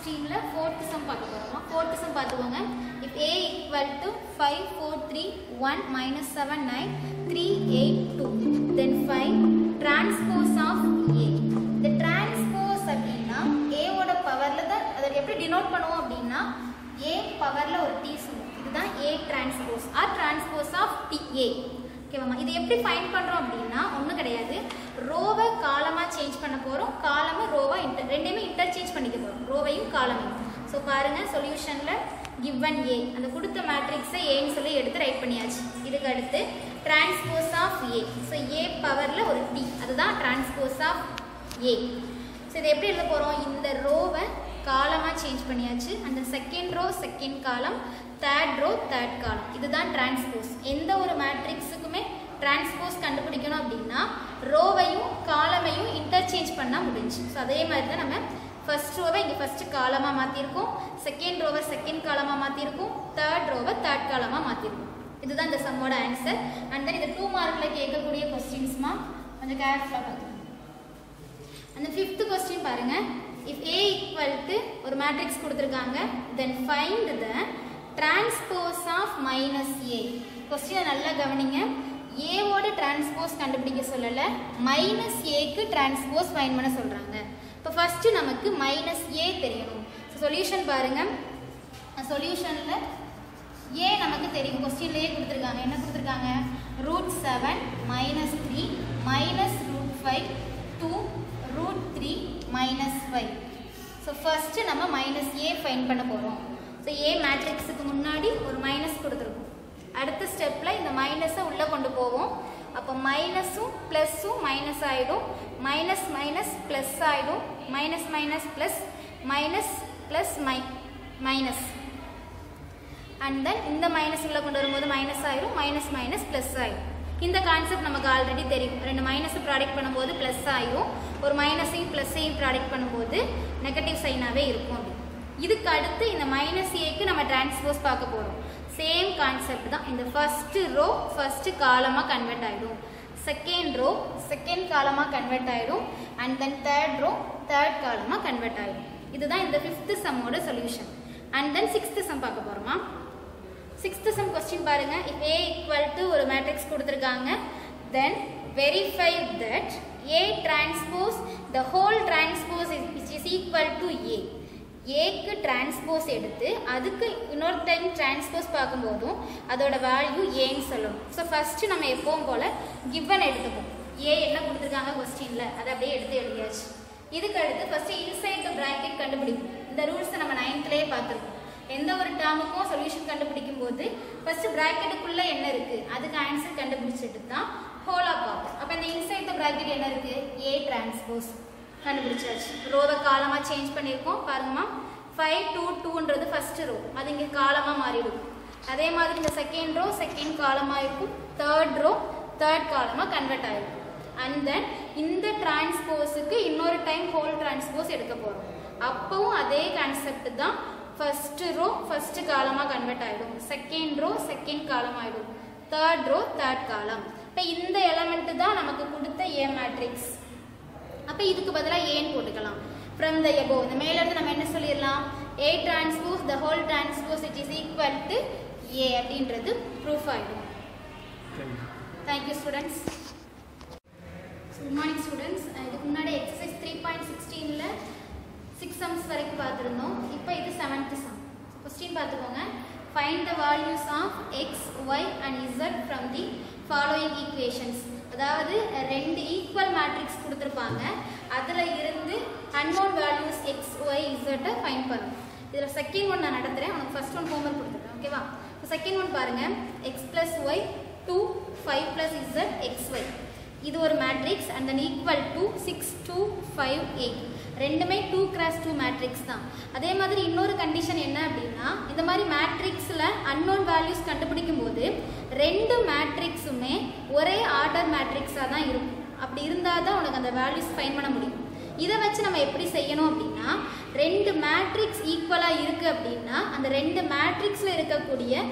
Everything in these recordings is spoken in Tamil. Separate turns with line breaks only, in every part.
16ல fourth sum பார்க்க போறோம். fourth sum பார்த்துக்கோங்க. If A equal to 5 4 3 1 minus 7 9 3 8 2 then find transpose of A. The transpose அப்படினா A ஓட பவர்ல தான் அதை எப்படி டினோட் பண்ணுவோம் அப்படினா A பவர்ல ஒரு T சொல்லுவோம். இதுதான் A transpose or transpose of TA. ஓகேவாமா, இது எப்படி ஃபைண்ட் பண்றோம் அப்படினா ஒண்ணும் கிடையாது. ரோவை காலமா சேஞ்ச் பண்ண போறோம், காலமை ரோவா ரெண்டையுமே இன்டர்சேஞ்ச் பண்ணிக்க போறோம், ரோவையும் காலமையும். சோ பாருங்க சொல்யூஷன்ல given A அந்த கொடுத்த மேட்ரிக்ஸை A ன்னு சொல்லி எடுத்து ரைட் பண்ணியாச்சு. இதுக்கு அடுத்து transpose of A. So A பவர்ல ஒரு T, அதுதான் transpose of A. சோ இதை எப்படி எழுத போறோம்? இந்த ரோவை காலமா சேஞ்ச் பண்ணியாச்சு. அந்த second row second column, third row third column, இதுதான் டிரான்ஸ்போஸ். எந்த ஒரு மேட்ரிக்ஸுக்குமே டிரான்ஸ்போஸ் கண்டுபிடிக்கணும் அப்படின்னா ரோவையும் காலமையும் இன்டர்சேஞ்ச் பண்ணா முடிஞ்சு. ஸோ அதே மாதிரி தான் நம்ம ஃபர்ஸ்ட் ரோவை இங்கே ஃபர்ஸ்ட் காலமாக மாற்றிருக்கோம், செகண்ட் ரோவை செகண்ட் காலமாக மாற்றிருக்கோம், தேர்ட் ரோவை தேர்ட் காலமாக மாற்றிருக்கோம். இதுதான் இந்த சம்மோட ஆன்சர். அண்ட் தென் இது 2 மார்க்கில் கேட்கக்கூடிய கொஸ்டின்ஸ்மா, கொஞ்சம் கேர்ஃபுல்லாக பார்த்துக்கோங்க. அந்த 5th கொஸ்டின் பாருங்க. If A equal to ஒரு மேட்ரிக்ஸ் கொடுத்துருக்காங்க, then find the transpose of minus A. கொஸ்டினை நல்லா கவனிங்க. A ஓட டிரான்ஸ்போஸ் கண்டுபிடிக்க சொல்லல, மைனஸ் ஏக்கு டிரான்ஸ்போஸ் ஃபைண்ட் பண்ண சொல்றாங்க. இப்போ ஃபர்ஸ்ட் நமக்கு மைனஸ் A தெரியணும். சொல்யூஷன் பாருங்க. சொல்யூஷன்ல A நமக்கு தெரியும், கொஸ்டின்லயே கொடுத்துருக்காங்க. என்ன கொடுத்துருக்காங்க? √7 -3 -√5 2 √3 -5. ஸோ ஃபர்ஸ்ட் நம்ம மைனஸ் A ஃபைண்ட் பண்ண போறோம். ஸோ A மேட்ரிக்ஸுக்கு முன்னாடி ஒரு மைனஸ் கொடுத்துருக்கோம். அடுத்த ஸ்டெப்ல இந்த மைனஸை உள்ள கொண்டு போவோம். அப்போ மைனஸும் பிளஸும் மைனஸ் ஆயிடும், மைனஸ் மைனஸ் பிளஸ் ஆயிடும், minus minus plus minus plus minus. And then இந்த மைனஸ் உள்ள கொண்டு வரும்போது மைனஸ் ஆயிடும், மைனஸ் மைனஸ் பிளஸ் ஆயிடும். இந்த கான்செப்ட் நமக்கு ஆல்ரெடி தெரியும். ரெண்டு மைனஸ் ப்ராடக்ட் பண்ணும்போது பிளஸ் ஆயிடும், ஒரு மைனஸையும் பிளஸையும் ப்ராடக்ட் பண்ணும்போது நெகட்டிவ் சைனாவே இருக்கும். இதுக்கு அடுத்து இந்த மைனஸ் ஏக்கு நம்ம டிரான்ஸ்போஸ் பார்க்க போறோம். சேம் கான்செப்ட் தான். இந்த ஃபர்ஸ்ட் ரோ ஃபர்ஸ்ட் காலமா கன்வெர்ட் ஆயிடும், செகண்ட் ரோ செகண்ட் காலமா கன்வெர்ட் ஆயிடும், and then third row third காலமா கன்வெர்ட் ஆயிடும். இதுதான் இந்த 5th சம்மோட solution. And then 6th sum பார்க்க போறோமா. 6th சம் கொஸ்டின் பாருங்க. if A equal to ஒரு மேட்ரிக்ஸ் கொடுத்துருக்காங்க, then verify that A transpose the whole transpose is equal to A. ஏக்கு டிரான்ஸ்போஸ் எடுத்து அதுக்கு இன்னொரு டைம் டிரான்ஸ்போஸ் பார்க்கும்போதும் அதோட வேல்யூ ஏன்னு சொல்லணும். ஸோ ஃபர்ஸ்ட் நம்ம எப்பவும் போல கிவன் எடுத்துப்போம். ஏ என்ன கொடுத்துருக்காங்க கொஸ்டின்ல அதை அப்படியே எடுத்து எழுதியாச்சு. இதுக்கு அடுத்து ஃபர்ஸ்ட் இன்சைட் த பிராக்கெட் கண்டுபிடிக்கும். இந்த ரூல்ஸை நம்ம 9thலேயே பார்த்துருக்கோம். எந்த ஒரு டேர்முக்கும் சொல்யூஷன் கண்டுபிடிக்கும் போது ஃபர்ஸ்ட் பிராக்கெட்டுக்குள்ள என்ன இருக்கு அதுக்கு ஆன்சர் கண்டுபிடிச்சிட்டு தான் ஹோலா பார்ப்போம். அப்போ இந்த இன்சைட் த பிராக்கெட் என்ன இருக்கு? ஏ டிரான்ஸ்போஸ் கண்டுபிடிச்சாச்சு. ரோவை காலமா சேஞ்ச் பண்ணியிருக்கோம் பாருங்கம்மா. 5 2 2ன்றது ஃபர்ஸ்ட் ரோ, அது இங்கே காலமா மாறிடும். அதே மாதிரி இந்த செகண்ட் ரோ செகண்ட் காலமா இருக்கும், தேர்ட் ரோ தேர்ட் காலமா கன்வெர்ட் ஆகிடும். அண்ட் தென் இந்த டிரான்ஸ்போஸுக்கு இன்னொரு டைம் ஹோல் டிரான்ஸ்போஸ் எடுக்க போறோம். அப்பவும் அதே கான்செப்ட் தான். ஃபர்ஸ்ட் ரோ ஃபர்ஸ்ட் காலமா கன்வெர்ட் ஆகிடும், செகண்ட் ரோ செகண்ட் காலம் ஆகிடும், தேர்ட் ரோ தேர்ட் காலம். இப்போ இந்த எலமெண்ட் தான் நமக்கு கொடுத்த ஏ மேட்ரிக்ஸ். அப்போ இதுக்கு பதிலாக ஏன்னு போட்டுக்கலாம். ஃப்ரம் த எபோவ் இந்த மேலேருந்து நம்ம என்ன சொல்லிடலாம்? A transpose the whole transpose it is equal to A அப்படின்றது ப்ரூஃப் ஆகிடும். Thank you students. Good morning students. இதுக்கு முன்னாடி எக்ஸசைஸ் 3.16ல் 6 சம்ஸ் வரைக்கும் பார்த்துருந்தோம். இப்போ இது 7th சம். கொஸ்டின் பார்த்துக்கோங்க. Find the values of x, y and z from the following equations. அதாவது ரெண்டு ஈக்குவல் மேட்ரிக்ஸ் கொடுத்துருப்பாங்க, அதில் இருந்து அன்னோன் வேல்யூஸ் எக்ஸ் ஒய் இசட்டை ஃபைண்ட் பண்ணணும். இதில் செகண்ட் ஒன் நான் நடத்துகிறேன், உனக்கு ஃபர்ஸ்ட் ஒன் ஹோம்ஒர்க் கொடுத்துருக்கேன். ஓகேவா? செகண்ட் ஒன் பாருங்கள். X plus y 2 5 plus z x y. இது ஒரு matrix and then equal to 6 2 5 8. ரெண்டுமே 2 x 2 மேட்ரிக்ஸ் தான். அதே மாதிரி இன்னொரு கண்டிஷன் என்ன அப்படின்னா, இந்த மாதிரி மேட்ரிக்ஸில் அன்னோன் வேல்யூஸ் கண்டுபிடிக்கும் போது ரெண்டு மேட்ரிக்ஸுமே ஒரே ஆர்டர் மேட்ரிக்ஸாக தான் இருக்கும். அப்படி இருந்தால் தான் உனக்கு அந்த வேல்யூஸ் ஃபைண்ட் பண்ண முடியும். இதை வச்சு நம்ம எப்படி செய்யணும் அப்படின்னா, ரெண்டு மேட்ரிக்ஸ் ஈக்குவலாக இருக்குது அப்படின்னா அந்த ரெண்டு மேட்ரிக்ஸில் இருக்கக்கூடிய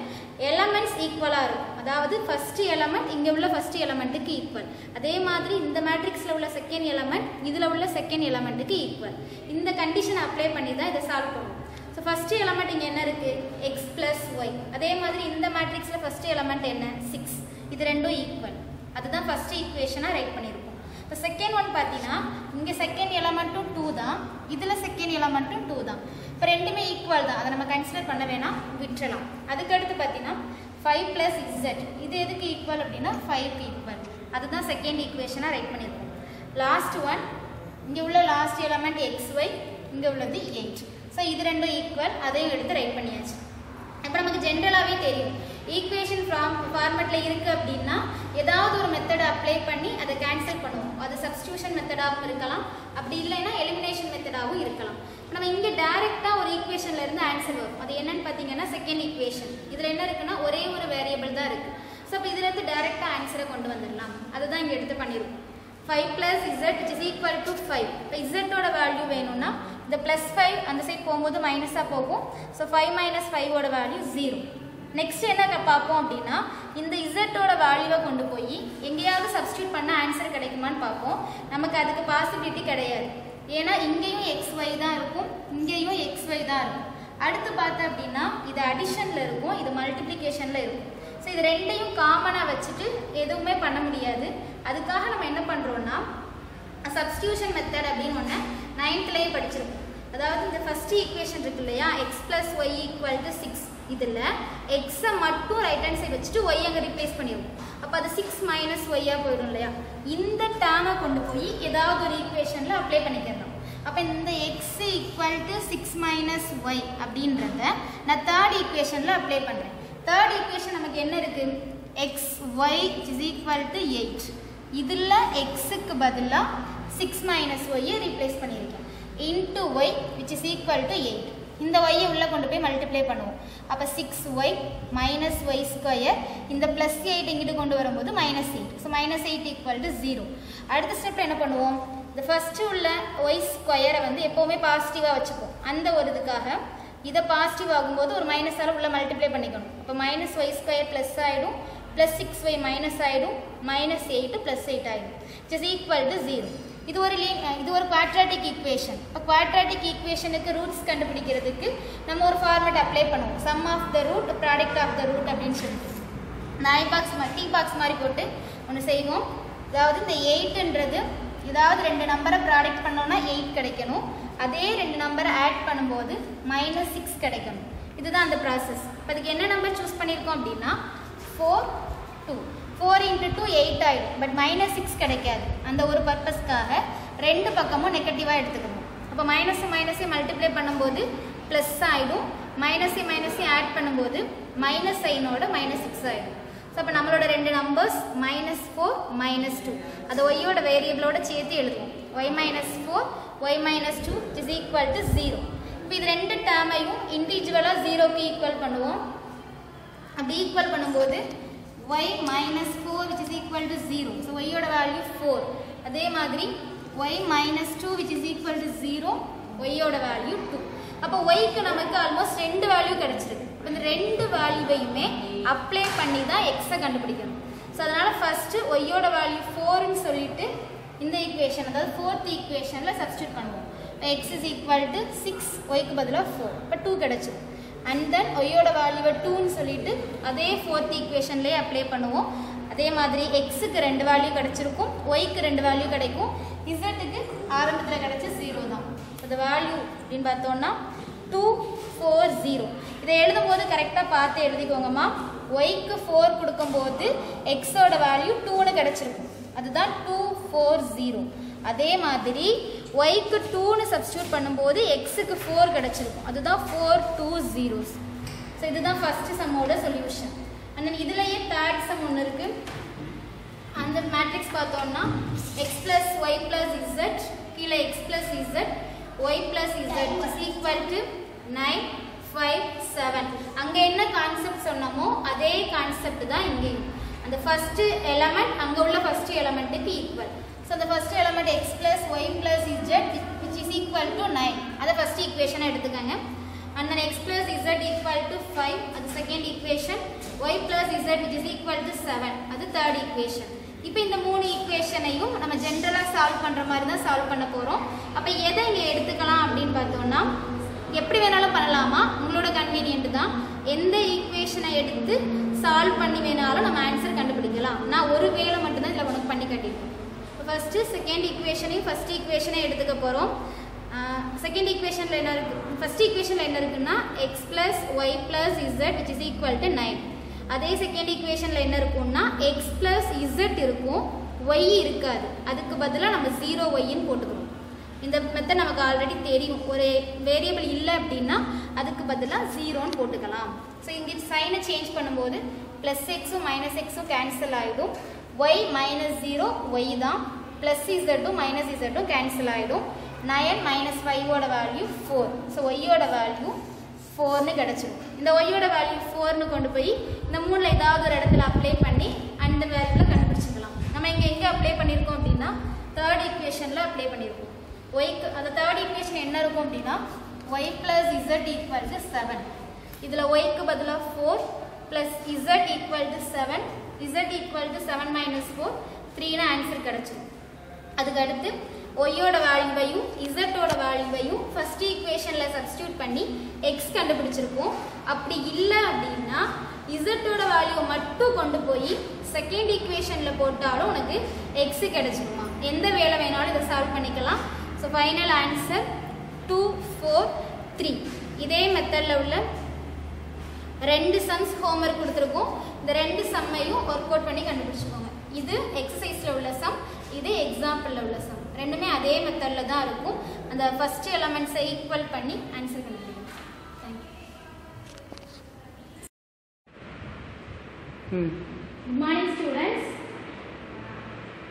எலமெண்ட்ஸ் ஈக்குவலாக இருக்கும். அதாவது ஃபர்ஸ்ட் எலமெண்ட் இங்கே உள்ள ஃபர்ஸ்ட் எலமெண்ட்டுக்கு ஈக்குவல். அதே மாதிரி இந்த மேட்ரிக்ஸில் உள்ள செகண்ட் எலமெண்ட் இதில் உள்ள செகண்ட் எலமெண்ட்டுக்கு ஈக்குவல். இந்த கண்டிஷனை அப்ளை பண்ணி தான் இதை சால்வ் பண்ணுவோம். ஸோ ஃபர்ஸ்ட் எலமெண்ட் இங்கே என்ன இருக்குது? X plus y. அதே மாதிரி இந்த மேட்ரிக்ஸில் ஃபர்ஸ்ட் எலமெண்ட் என்ன? 6. இது ரெண்டும் ஈக்குவல். அதுதான் ஃபர்ஸ்ட் ஈக்குவேஷனாக ரைட் பண்ணியிருக்கோம். இப்போ செகண்ட் ஒன் பார்த்தீங்கன்னா இங்கே செகண்ட் எலமெண்ட்டும் 2 தான், இதில் செகண்ட் எலமெண்ட்டும் 2 தான். இப்போ ரெண்டுமே ஈக்குவல் தான், அதை நம்ம கன்சிடர் பண்ண வேணாம், விட்டுறலாம். அதுக்கடுத்து பார்த்தீங்கன்னா 5 ப்ளஸ் இசட். இது எதுக்கு ஈக்குவல் அப்படின்னா 5க்கு ஈக்குவல். அதுதான் செகண்ட் ஈக்குவேஷனாக ரைட் பண்ணியிருக்கோம். லாஸ்ட் ஒன் இங்கே உள்ள லாஸ்ட் எலமெண்ட் XY, இங்கே உள்ளது 8. ஸோ இது ரெண்டும் ஈக்குவல், அதையும் எடுத்து ரைட் பண்ணியாச்சு. இப்போ நமக்கு ஜென்ரலாகவே தெரியும் ஈக்குவேஷன் ஃபார்மெட்டில் இருக்குது அப்படின்னா ஏதாவது ஒரு மெத்தடை அப்ளை பண்ணி அதை கேன்சல் பண்ணுவோம். அது சப்ஸ்டியூஷன் மெத்தடாகவும் இருக்கலாம், அப்படி இல்லைன்னா எலிமினேஷன் மெத்தடாகவும் இருக்கலாம். நம்ம இங்கே டைரெக்டாக ஒரு ஈக்குவேஷனில் இருந்து ஆன்சர் வரும். அது என்னன்னு பார்த்தீங்கன்னா செகண்ட் ஈக்குவேஷன். இதில் என்ன இருக்குன்னா ஒரே ஒரு வேரியபிள் தான் இருக்குது. ஸோ இப்போ இதுலேருந்து டைரெக்டாக ஆன்சரை கொண்டு வந்துடலாம். அதுதான் இங்கே எடுத்து பண்ணியிருக்கோம். 5 plus z which is equal to 5. இப்போ z ஓட வேல்யூ வேணும்னா இந்த ப்ளஸ் 5 அந்த சைட் போகும்போது மைனஸாக போகும். ஸோ 5 minus 5 ஓட வேல்யூ 0. நெக்ஸ்ட் என்ன பார்ப்போம் அப்படின்னா இந்த இசட்டோட வேல்யூவை கொண்டு போய் எங்கேயாவது சப்ஸ்டியூட் பண்ண ஆன்சர் கிடைக்குமான்னு பார்ப்போம். நமக்கு அதுக்கு பாசிபிலிட்டி கிடையாது. ஏன்னா இங்கேயும் XY தான் இருக்கும், இங்கேயும் XY தான் இருக்கும். அடுத்து பார்த்தோம் அப்படின்னா இது அடிஷனில் இருக்கும், இது மல்டிப்ளிகேஷனில் இருக்கும். ஸோ இது ரெண்டையும் காமனாக வச்சுட்டு எதுவுமே பண்ண முடியாது. அதுக்காக நம்ம என்ன பண்ணுறோன்னா சப்ஸ்டியூஷன் மெத்தட் அப்படின்னு ஒன்று 9th படிச்சிருக்கோம். அதாவது இந்த ஃபர்ஸ்ட் ஈக்குவேஷன் இருக்கு இல்லையா, x plus y equal to 6. இதில் எக்ஸை மட்டும் ரைட் ஹேண்ட் சைடு வச்சுட்டு ஒய் அங்கே ரிப்ளேஸ் பண்ணிடுவோம். அப்போ அது 6 மைனஸ் ஒய்யாக போயிடும் இல்லையா. இந்த டேர்மை கொண்டு போய் ஏதாவது ஒரு ஈக்குவேஷனில் அப்ளை பண்ணிக்கிறோம். அப்போ இந்த x equal to 6 minus y அப்படின்றத நான் தேர்ட் ஈக்குவேஷனில் அப்ளை பண்ணுறேன். தேர்ட் ஈக்குவேஷன் நமக்கு என்ன இருக்குது? X y is equal to 8. இதில் எக்ஸுக்கு பதிலாக 6 மைனஸ் ஒய்யை ரீப்ளேஸ் பண்ணியிருக்கேன். Into y which is equal to 8. இந்த ஒய்யை உள்ளே கொண்டு போய் மல்டிப்ளை பண்ணுவோம். அப்போ 6y மைனஸ் ஒய் ஸ்கொயர், இந்த ப்ளஸ் 8 இங்கிட்டு கொண்டு வரும்போது minus 8. So minus 8 equal to 0. அடுத்த ஸ்டெப்பில் என்ன பண்ணுவோம்? இந்த ஃபஸ்ட்டு உள்ள ஒய் ஸ்கொயரை வந்து எப்போவுமே பாசிட்டிவாக வச்சுப்போம். அந்த ஒரு இதுக்காக இதை பாசிட்டிவ் ஆகும்போது ஒரு மைனஸால் உள்ள மல்டிப்ளை பண்ணிக்கணும். அப்போ மைனஸ் ஒய் ஸ்கொயர் ப்ளஸ் ஆகிடும், ப்ளஸ் 6y மைனஸ் ஆகிடும், மைனஸ் 8 ப்ளஸ் 8 ஆகிடும். It is equal to 0. இது ஒரு குவாட்ராட்டிக் ஈக்குவேஷன். இப்போ குவாட்ராட்டிக் ஈக்குவேஷனுக்கு ரூட்ஸ் கண்டுபிடிக்கிறதுக்கு நம்ம ஒரு ஃபார்மேட் அப்ளை பண்ணுவோம். Sum of the root product of the root அப்படின்னு சொல்லிட்டு டீ பாக்ஸ் மாதிரி போட்டு ஒன்று செய்வோம். அதாவது இந்த 8ன்றது ஏதாவது 2 நம்பரை ப்ராடக்ட் பண்ணோன்னா 8 கிடைக்கணும். அதே 2 நம்பரை ஆட் பண்ணும்போது மைனஸ் 6 கிடைக்கணும். இதுதான் அந்த ப்ராசஸ். இப்போ அதுக்கு என்ன நம்பர் சூஸ் பண்ணியிருக்கோம் அப்படின்னா 4, 2. 4 into 2 8 ஆகிடும். பட் மைனஸ் 6 கிடைக்காது. அந்த ஒரு பர்பஸ்க்காக ரெண்டு பக்கமும் நெகட்டிவாக எடுத்துக்கணும். அப்போ மைனஸை மல்டிப்ளை பண்ணும்போது ப்ளஸ் ஆகிடும், மைனஸை ஆட் பண்ணும்போது மைனஸ் சைனோட மைனஸ் 6 ஆகிடும். ஸோ அப்போ நம்மளோட ரெண்டு நம்பர்ஸ் -4 -2 அதை ஒய்யோட வேரியபிளோட சேர்த்து எழுதுவோம். y -4 y -2 is equal to 0. இப்போ இது ரெண்டு டேர்மையும் இண்டிவிஜுவலாக 0க்கு ஈக்குவல் பண்ணுவோம். அப்படி ஈக்குவல் பண்ணும்போது y -4 which is equal to 0. So y ஓட வேல்யூ 4. அதே மாதிரி y -2 which is equal to 0. y ஓட வேல்யூ 2. அப்போ yக்கு நமக்கு ஆல்மோஸ்ட் 2 வேல்யூ கிடைச்சிருக்கு. இப்போ இந்த 2 வேல்யூவையுமே அப்ளை பண்ணி தான் எக்ஸை கண்டுபிடிக்கணும். ஸோ அதனால் ஃபஸ்ட்டு y ஓட வேல்யூ 4ன்னு சொல்லிட்டு இந்த ஈக்குவேஷன், அதாவது 4th ஈக்குவேஷனில் சப்ஸ்டியூட் பண்ணுவோம். x is equal to 6, yக்கு பதிலாக 4. இப்போ 2 கிடைச்சிடும். அண்ட் தென் ஒய்யோட வேல்யூவை 2ன்னு சொல்லிட்டு அதே 4th ஈக்குவேஷன்லேயே அப்ளை பண்ணுவோம். அதே மாதிரி எக்ஸுக்கு 2 வேல்யூ கிடச்சிருக்கும், ஒய்க்கு 2 வேல்யூ கிடைக்கும், இசட்டுக்கு ஆரம்பத்தில் கிடச்சி 0 தான். அந்த வேல்யூ அப்படின்னு பார்த்தோன்னா 2, 4, 0. இதை எழுதும் போது கரெக்டாக பார்த்து எழுதிக்கோங்கம்மா. ஒய்க்கு 4 கொடுக்கும்போது எக்ஸோட வேல்யூ 2ன்னு கிடச்சிருக்கும். அதுதான் 2, 4, 0. அதே மாதிரி ஒய்க்கு 2ன்னு சப்ஸ்டியூட் பண்ணும்போது எக்ஸுக்கு 4 கிடச்சிருக்கும். அதுதான் 4, 2, 0s. ஸோ இதுதான் ஃபஸ்ட்டு சம்மோட சொல்யூஷன். அண்ட் தென் இதுலேயே தேர்ட் சம் ஒன்று இருக்குது. அந்த மேட்ரிக்ஸ் பார்த்தோம்னா x plus y plus z, கீழே x plus z y plus z is equal to 9, 5, 7. அங்கே என்ன கான்செப்ட் சொன்னமோ அதே கான்செப்ட் தான் இங்கேயும். அந்த ஃபஸ்ட்டு எலமெண்ட் அங்கே உள்ள ஃபஸ்ட்டு எலமெண்ட்டுக்கு ஈக்குவல். ஸோ அந்த first element x plus y plus z which is equal to 9. அதை ஃபஸ்ட்டு ஈக்குவேஷனை எடுத்துக்கோங்க. And then x plus z equal to 5, அது second equation. y plus z which is equal to 7. அது third equation. இப்போ இந்த மூணு ஈக்குவேஷனையும் நம்ம ஜெனரலா சால்வ் பண்ற மாதிரி தான் சால்வ் பண்ண போறோம். அப்ப எதை இங்க எடுத்துக்கலாம் அப்படினு பார்த்தோம்னா எப்படி வேணாலும் பண்ணலாமா, உங்களோட கன்வீனியன்ட் தான். எந்த ஈக்குவேஷனை எடுத்து சால்வ் பண்ணி வேணாலும் நம்ம ஆன்சர் கண்டுபிடிக்கலாம். நான் ஒரு வேளை மட்டும் தான் இதுல உனக்கு பண்ணி காட்டியிருக்கேன். ஃபர்ஸ்ட் செகண்ட் ஈக்குவேஷனையும் ஃபர்ஸ்ட் ஈக்குவேஷனையும் எடுத்துக்க போறோம். செகண்ட் ஈக்குவேஷன்ல என்ன இருக்கு, ஃபர்ஸ்ட் ஈக்குவேஷன்ல என்ன இருக்குன்னா x plus y plus z which is equal to 9. அதே செகண்ட் ஈக்குவேஷன்ல என்ன இருக்கும்னா x plus z இருக்கும், y இருக்காது. அதுக்கு பதிலா நம்ம 0y ன்னு போட்டுக்கிறோம். இந்த மெத்தட் நமக்கு ஆல்ரெடி தெரியும். ஒரு வேரியபிள் இல்லை அப்படின்னா அதுக்கு பதிலா 0 ன்னு போட்டுக்கலாம். ஸோ இங்கே சைனை சேஞ்ச் பண்ணும்போது ப்ளஸ் எக்ஸும் மைனஸ் எக்ஸும் கேன்சல் ஆகிடும். y மைனஸ் 0 y தான், ப்ளஸ் இசட்டும் மைனஸ் இசட்டும் கேன்சல் ஆகிடும். 9 மைனஸ் 5ஓட வேல்யூ 4. ஸோ ஒய்யோட வேல்யூ 4ன்னு கிடச்சிடும். இந்த ஒய்யோட வேல்யூ 4ன்னு கொண்டு போய் இந்த மூணில் ஏதாவது ஒரு இடத்துல அப்ளை பண்ணி அந்த வேல்யூவில் கண்டுபிடிச்சிக்கலாம். நம்ம இங்கே எங்கே அப்ளை பண்ணியிருக்கோம் அப்படின்னா தேர்ட் ஈக்குவேஷனில் அப்ளை பண்ணியிருக்கோம். ஒய்க்கு அந்த தேர்ட் ஈக்குவேஷன் என்ன இருக்கும் அப்படின்னா y plus z equal to 7. இதில் ஒய்க்கு பதிலாக 4 plus z equal to 7, z equal to 7 minus 4, 3ன்னு ஆன்சர் கிடச்சிடும். அதுக்கு அடுத்து ஒய்யோட வேல்யூவையும் இசட்டோட வேல்யூவையும் ஃபர்ஸ்ட் ஈக்குவேஷனில் சப்ஸ்டியூட் பண்ணி எக்ஸ் கண்டுபிடிச்சிருக்கோம். அப்படி இல்லை அப்படின்னா இசட்டோட வேல்யூவை மட்டும் கொண்டு போய் செகண்ட் ஈக்குவேஷனில் போட்டாலும் உனக்கு எக்ஸ் கிடைச்சிருமா. எந்த வேலை வேணாலும் இதை சால்வ் பண்ணிக்கலாம். So final answer 2, 4, 3. இதே மெத்தடில் உள்ள 2 சம்ஸ் ஹோம்ஒர்க் கொடுத்துருக்கோம். இந்த 2 சம்மையும் ஒர்க் அவுட் பண்ணி கண்டுபிடிச்சிக்கோங்க. இது எக்ஸசைஸில் உள்ள சம், இது எக்ஸாம்பிளில் உள்ள சம். ரெண்டுமே அதே மெத்தடில் தான் இருக்கும். அந்த ஃபர்ஸ்ட் எலமெண்ட்ஸை ஈக்குவல் பண்ணி ஆன்சர் கண்டுபிடிக்கணும். Thank you. Good morning students.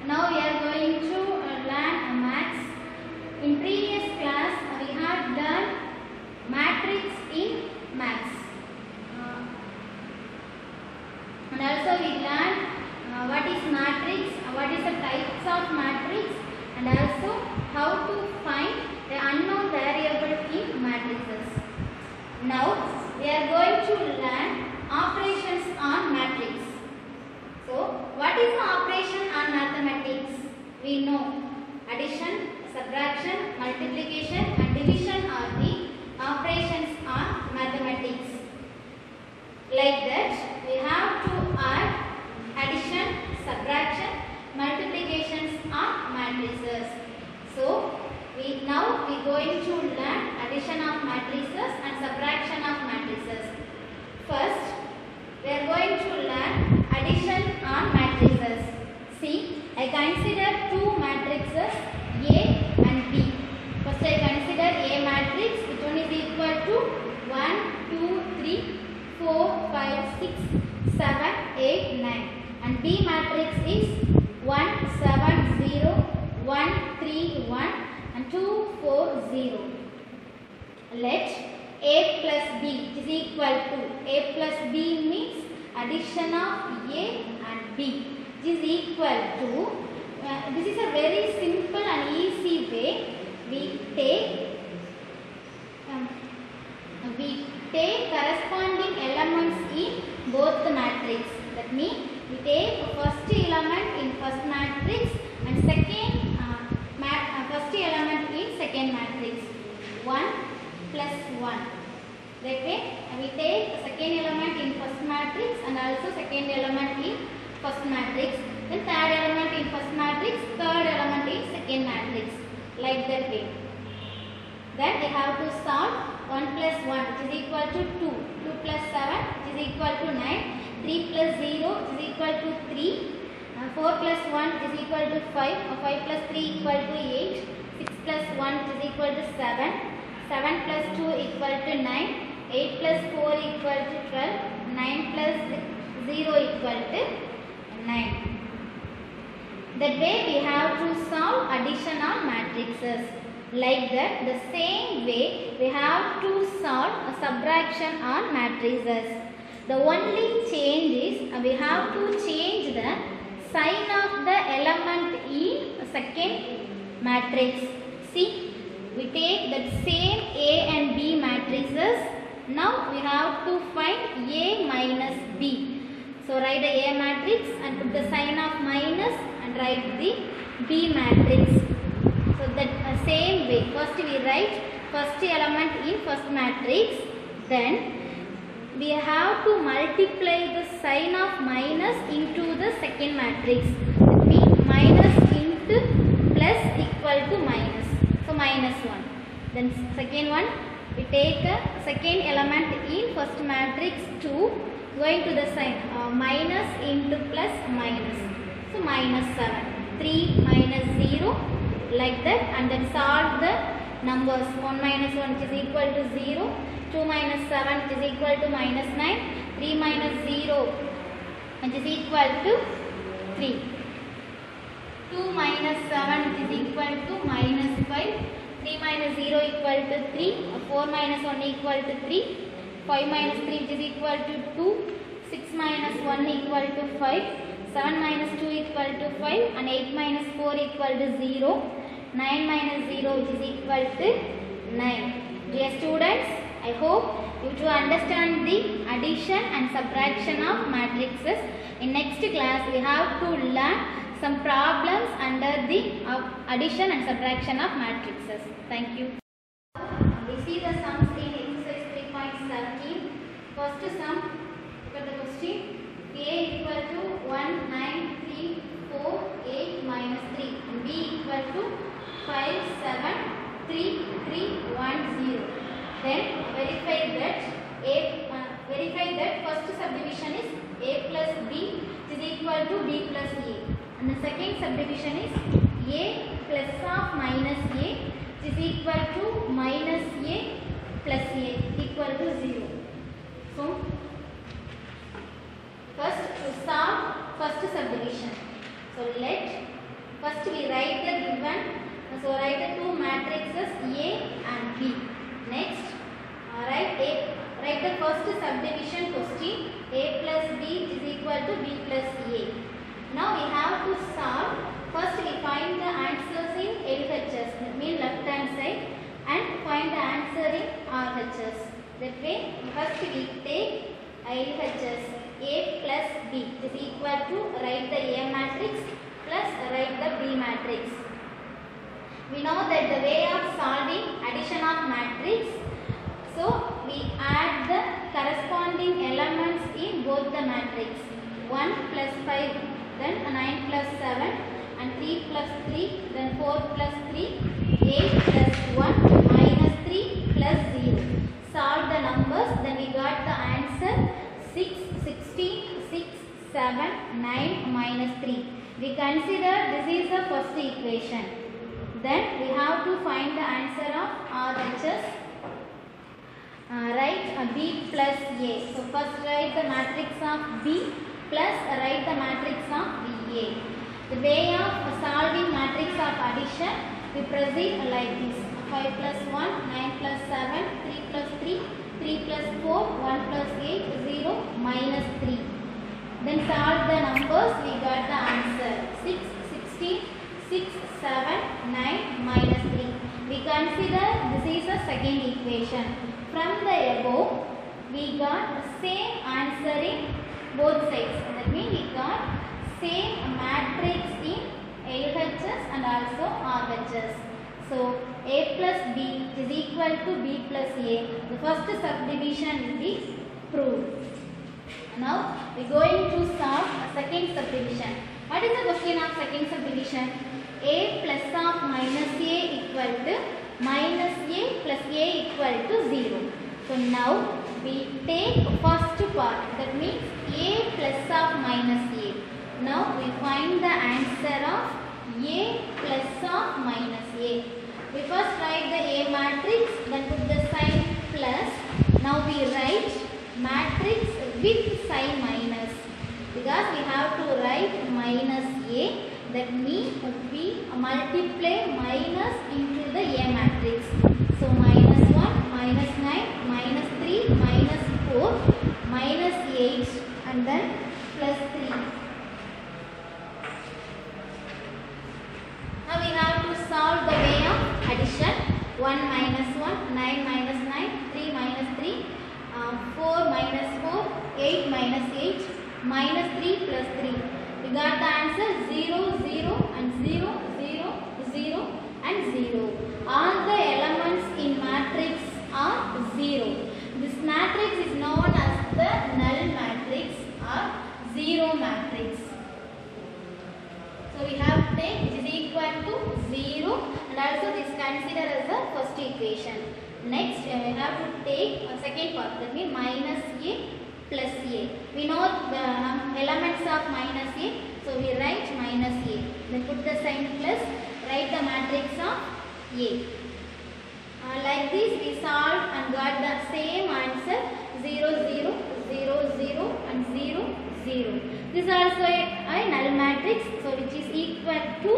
Now we are going to learn maths. In previous class we have done matrix in maths. And also we learned what is matrix, what is the types of matrix, and also how to find the unknown variable in matrices. Now we are going to learn operations on matrix. So what is the operation on mathematics? We know addition, subtraction, multiplication and division are the operations on mathematics. Like that we have to add addition, subtraction, multiplications on matrices. So now we going to learn addition of matrices and subtraction of matrices. First we are going to learn addition on matrices. See, I consider two matrices A and B. First I consider A matrix, which one is equal to 1, 2, 3, 4, 5, 6, 7, 8, 9. And B matrix is 1, 7, 0, 1, 3, 1 and 2, 4, 0. Let A plus B is equal to, A plus B means addition of A and B is equal to, this is a very simple and easy way. We take corresponding elements in both the matrix. That means we take first element in first matrix and first element in second matrix. 1 plus 1. That way we take second element in first matrix and also second element in first matrix. Then third element in first matrix, third element in second matrix. Like that way. Then we have to solve 1 plus 1 which is equal to 2. 2 plus 7 which is equal to 9. 3 plus 0 which is equal to 3. 4 plus 1 which is equal to 5. 5 plus 3 equal to 8. 6 plus 1 which is equal to 7. 7 plus 2 equal to 9. 8 plus 4 equal to 12. 9 plus 0 equal to 9. That way we have to solve addition on matrices. Like that, the same way we have to solve a subtraction on matrices. The only change is we have to change the sign of the element in second matrix. See, we take that same A and B matrices. Now we have to find A minus B. So write the A matrix and put the sign of minus and write the B matrix. So that same way, first we write first element in first matrix, then we have to multiply the sign of minus into the second matrix. That means minus into plus equal to minus. So minus 1. Then second one, we take a second element in first matrix 2, going to the sign minus into plus minus. So minus 7. 3 minus 0, like that, and then solve the numbers. 1 minus 1 which is equal to 0, 2 minus 7 which is equal to minus 9, 3 minus 0 which is equal to 3, 2 minus 7 which is equal to minus 5, 3 minus 0 equal to 3, 4 minus 1 equal to 3, 5 minus 3 which is equal to 2, 6 minus 1 equal to 5, 7 minus 2 equal to 5, and 8 minus 4 equal to 0, 9 minus 0 which is equal to 9. Dear students, I hope you to understand the addition and subtraction of matrices. In next class, we have to learn some problems under the addition and subtraction of matrices. Thank you. We see the sums in exercise 3.17. First sum, look at the question. A equal to 1, 9, 3, 4, 8, minus 3, and B equal to 5, 7, 3, 3, 1, 0. Then verify that first subdivision is A plus B, which is equal to B plus A, and the second subdivision is A plus of minus A, which is equal to minus A plus A, equal to 0. So first to solve first subdivision. So first we write the given. So write the two matrices A and B. Next, write the first subdivision question. A plus B is equal to B plus A. Now we have to solve. First we find the answers in LHS, that means left hand side, and find the answer in RHS. That way, first we take LHS. A plus B is equal to write the A matrix plus write the B matrix. We know that the way of solving addition of matrix, so we add the corresponding elements in both the matrix. 1 plus 5, then 9 plus 7, and 3 plus 3, then 4 plus 3, 8 plus 1, minus 3 plus 0. Solve the numbers, then we got the answer 6, 16, 6, 7, 9, minus 3. We consider this is the first equation. Then we have to find the answer of RHS. Write B plus A. So first write the matrix of B plus write the matrix of BA. The way of solving matrix of addition, we proceed like this. 5 plus 1, 9 plus 7, 3 plus 3, 3 plus 4, 1 plus 8, 0, minus 3. Then solve the numbers, we got the answer 6, 16, 6, 7, 9, minus 3. We consider this is a second equation. From the above, we got the same answer in both sides. That means we got same matrix in LHS and also RHS. So A plus B is equal to B plus A. The first subdivision will be proved. Now we are going to solve a second subdivision. What is the question of second subdivision? A plus of minus A equal to minus A plus A equal to 0. So now we take first part, that means A plus of minus A. Now we find the answer of A plus of minus A. We first write the A matrix, then put the sign plus. Now we write matrix with sign minus, because we have to write minus A. That means we multiply minus into the A matrix. So minus 1, minus 9, minus 3, minus 4, minus 8, and then plus 3. Now we have to solve the way of addition. 1 minus 1, 9 minus 9, 3 minus 3, 4 minus 4, 8 minus 8, minus 3 plus 3. We got the answer 0, 0 and 0, 0, 0 and 0. All the elements in matrix are 0. This matrix is known as the null matrix or zero matrix. So we have to take which is equal to 0 and also this considered as the first equation. Next we have to take a second part, that means minus a plus a. We know the elements of minus a, so we write minus a. Then put the sign plus, write the matrix of a. Like this we solved and got the same answer 0, 0, 0, 0 and 0, 0. This is also a null matrix, so which is equal to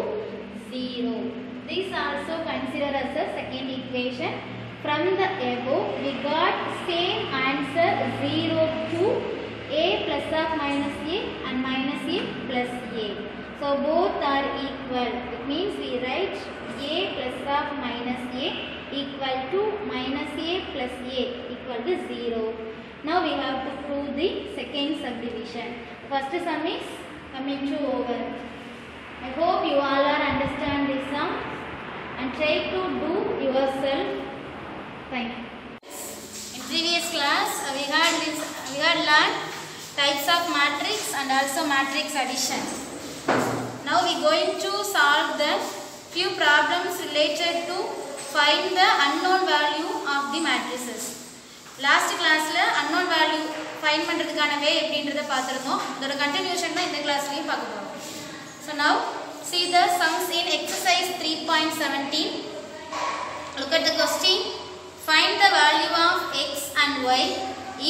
0. This also considered as the second equation. From the above we got same answer 0 to a plus of minus a and minus a plus a. So both are equal. It means we write a plus of minus a equal to minus a plus a equal to 0. Now we have to prove the second subdivision. First sum is coming to over. I hope you all are understand this sum and try to do yourself. Thank you. In previous class we had learned types of matrix and also matrix addition. Now we going to solve the few problems related to find the unknown value of the matrices. Last class la unknown value find பண்றதுக்கான way எப்படின்றத பார்த்திருந்தோம். அதோட continuation தான் இந்த கிளாஸ்லயும் பார்க்க போறோம். So now see the sums in exercise 3.17. Look at the question. Find the value of x and y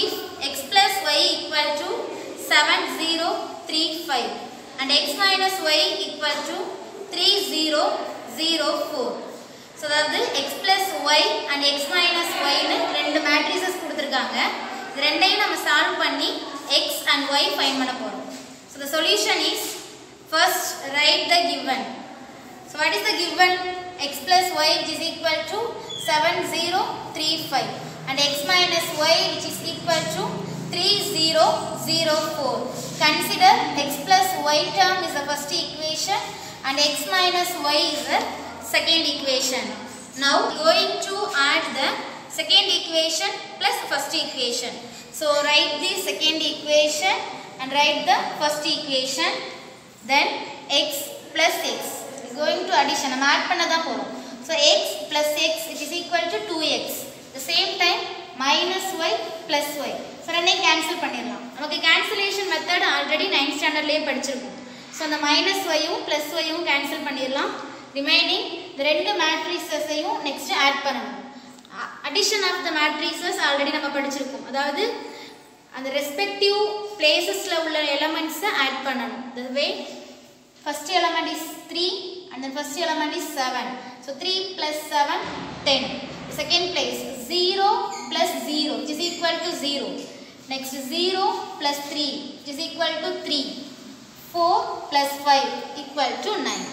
if x plus y equal to 7035 and x minus y equal to 3004. So that is x plus y and x minus y னு ரெண்டு matrices கொடுத்திருக்காங்க. இது ரெண்டையும் நம்ம சால்வ் பண்ணி x and y ஃபைண்ட் பண்ண போறோம். So the solution is first write the given. So what is the given? X plus y which is equal to 7035 and x minus y which is equal to 3004. Consider x plus y term is the first equation and x minus y is the second equation. Now going to add the second equation plus first equation. So write the second equation and write the first equation. Then x plus x. We are going to addition. நம்ம add பண்ண தான் போறோம். So x plus x it is equal to 2x. The same time minus y plus y. So ரெண்டையும் cancel பண்ணிடலாம். நமக்கு cancellation method already 9th standardலயே படிச்சிருக்கோம். So அந்த minus y யும் plus y யும் cancel பண்ணிடலாம். Remaining the ரெண்டு matrices ஐயும் next add பண்ணணும். Addition of the matrices already நம்ம படிச்சிருக்கோம். அதாவது அந்த respective placesல உள்ள elements add பண்ணணும். The way first element is 3 and then first element is 7. So 3 plus 7 10. Second place 0 plus 0 which is equal to 0. Next 0 plus 3 which is equal to 3. 4 plus 5 equal to 9.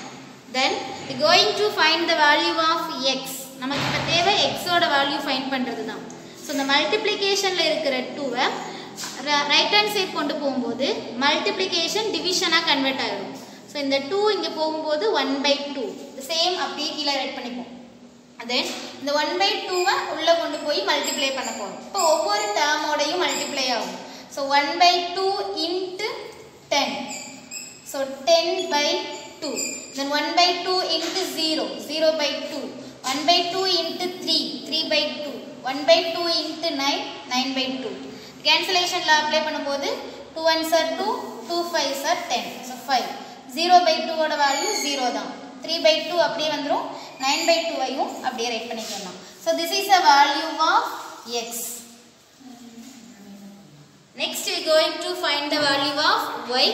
Then we are going to find the value of x. நமக்கு இப்ப தேவை x ஓட value find பண்றதுதான். So the multiplication ல இருக்கிற 2 right hand side கொண்டு போகும்போது multiplication division ஆ convert ஆயிடும். So இந்த 2 இங்க போகும்போது 1/2. The same அப்படியே கீழ ரைட் பண்ணிப்போம். Then இந்த 1/2 உள்ள கொண்டு போய் multiply பண்ண போறோம். இப்போ ஒவ்வொரு term ஓடையும் multiply ஆகும். So 1/2 into 10. So 10/2. Then 1/2 into 0, 0/2. 1/2 into 3, 3/2. 1/2 into 9, 9/2. Cancellation law apply பண்ணும்போது 2 1s are 2, 2 5s are 10. So 5. 0/2 ஓட value 0 தான். 3/2 அப்படியே வந்துரும். 9/2 ஐயும் அப்படியே ரைட் பண்ணிக்கலாம். So this is the value of x. Next we are going to find the value of y.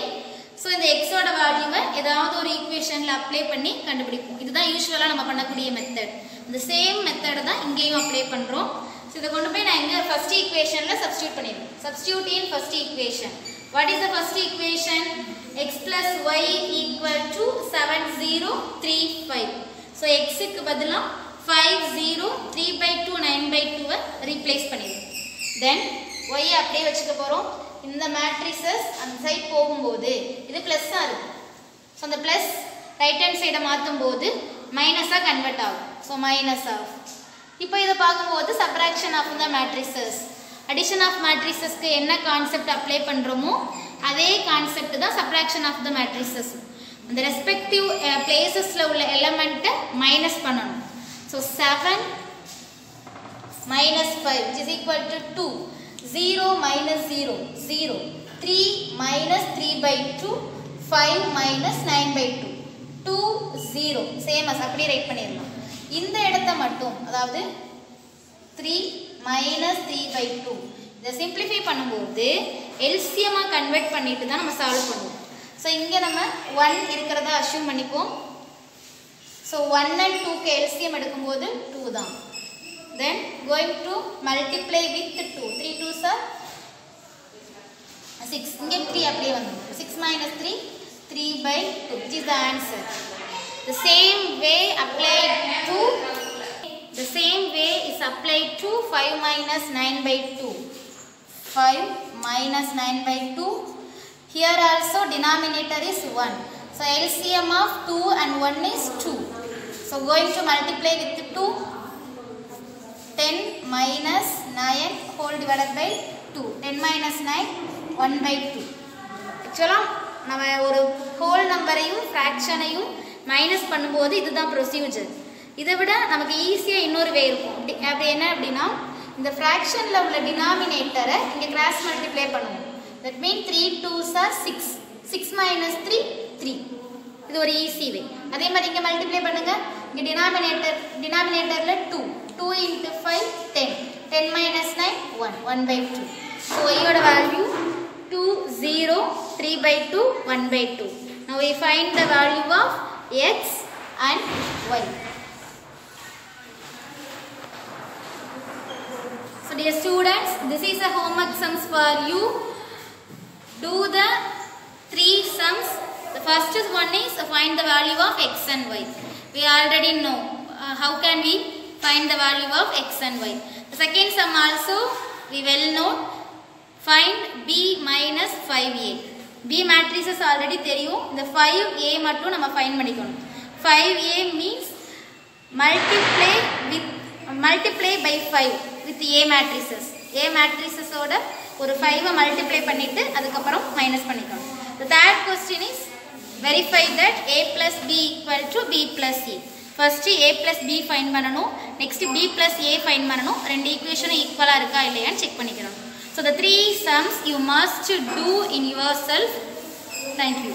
So இந்த x ஓட வேல்யூவை ஏதாவது ஒரு ஈக்குவேஷன்ல அப்ளை பண்ணி கண்டுபிடிப்போம். இதுதான் யூசுவலா நம்ம பண்ணக்கூடிய மெத்தட். இந்த சேம் மெத்தட் தான் இங்கேயும் அப்ளை பண்றோம். So இத கொண்டு போய் நான் இங்க ஃபர்ஸ்ட் ஈக்குவேஷன்ல சப்ஸ்டிட்யூட் பண்ணிடுறேன். Substitute in first equation. What is the first equation? X plus y equal to 7035. So x க்கு பதிலா 50 3/2 9/2 replace பண்ணிடுறோம். Then y அப்படியே வச்சுக்க போறோம். இந்த மேட்ரிசஸ் அந்த சைடு போகும்போது இது ப்ளஸ்ஸாக இருக்கும். ஸோ அந்த ப்ளஸ் ரைட் ஹேண்ட் சைடை மாற்றும் போது மைனஸாக கன்வெர்ட் ஆகும். So minus of. இப்போ இதை பார்க்கும்போது subtraction of the matrices. Addition of மேட்ரிசஸ்க்கு என்ன கான்செப்ட் அப்ளை பண்ணுறோமோ அதே கான்செப்ட் தான் சப்ராக்ஷன் ஆஃப் த மேட்ரிசஸ். அந்த ரெஸ்பெக்டிவ் பிளேசஸில் உள்ள எலமெண்ட்டை மைனஸ் பண்ணணும். So 7 minus 5 which is equal to 2. 0 minus 0, 0. 3 minus 3 by 2, 5 minus 9 by 2. 2, 0. Same as அப்படி ரைட் பண்ணிடலாம். இந்த இடத்தை மட்டும், அதாவது 3 minus 3 by 2. இதை சிம்பிளிஃபை பண்ணும்போது எல்சியமாக கன்வெர்ட் பண்ணிட்டு தான் நம்ம சால்வ் பண்ணுவோம். ஸோ இங்கே நம்ம 1 இருக்கிறதா அஷ்யூம் பண்ணிப்போம். ஸோ 1 and 2க்கு எல்சியம் எடுக்கும்போது 2 தான். Then going to multiply with 2. 3 2s are 6. இங்கே 3 அப்படியே வந்துடும். 6 minus 3, 3 by 2. Which is the answer. The same way applied to, the same way is applied to 5 minus 9 by 2. 5 minus 9 by 2. Here also denominator is 1. So LCM of 2 and 1 is 2. So going to multiply with 2. 10 minus 9 whole divided by 2. 10 minus 9, 1 by 2. Actually, நம்ம ஒரு whole நம்பரையும் ஃப்ராக்ஷனையும் மைனஸ் பண்ணும்போது இதுதான் ப்ரொசீஜர். இதை விட நமக்கு ஈஸியாக இன்னொரு வே இருக்கும். அப்படி என்ன அப்படின்னா, இந்த ஃப்ராக்ஷனில் உள்ள டினாமினேட்டரை இங்கே கிராஸ் மல்டிப்ளை பண்ணுவோம். That mean 3 2s are 6. 6 minus 3, 3. இது ஒரு ஈஸி வே. அதே மாதிரி இங்கே மல்டிப்ளை பண்ணுங்க. இங்கே டினாமினேட்டரில் 2. 2 into 5, 10. 10 minus 9, 1. 1 by 2. So, y value 2, 0, 3 by 2, 1 by 2. Now, we find the value of x and y. So, dear students, this is a homework sums for you. Do the 3 sums. The first one is find the value of x and y. We already know how can we find the value of x and y. The second sum also we well know. Find b minus 5a. b matrices already தெரியும். இந்த 5a மட்டும் நம்ம find பண்ணிக்கணும். 5a means multiply by 5 with a matrices. a matrices ஓட ஒரு 5 multiply பண்ணிட்டு அதுக்கப்புறம் மைனஸ் பண்ணிக்கணும். The third question is verify that a plus b equal to b plus a. First a plus b find பண்ணனும். Next b plus a find பண்ணனும். ரெண்டு ஈக்குவேஷன் ஈக்குவலா இருக்கா இல்லையான்னு செக் பண்ணிக்கணும். So the 3 sums you must do in yourself. Thank you.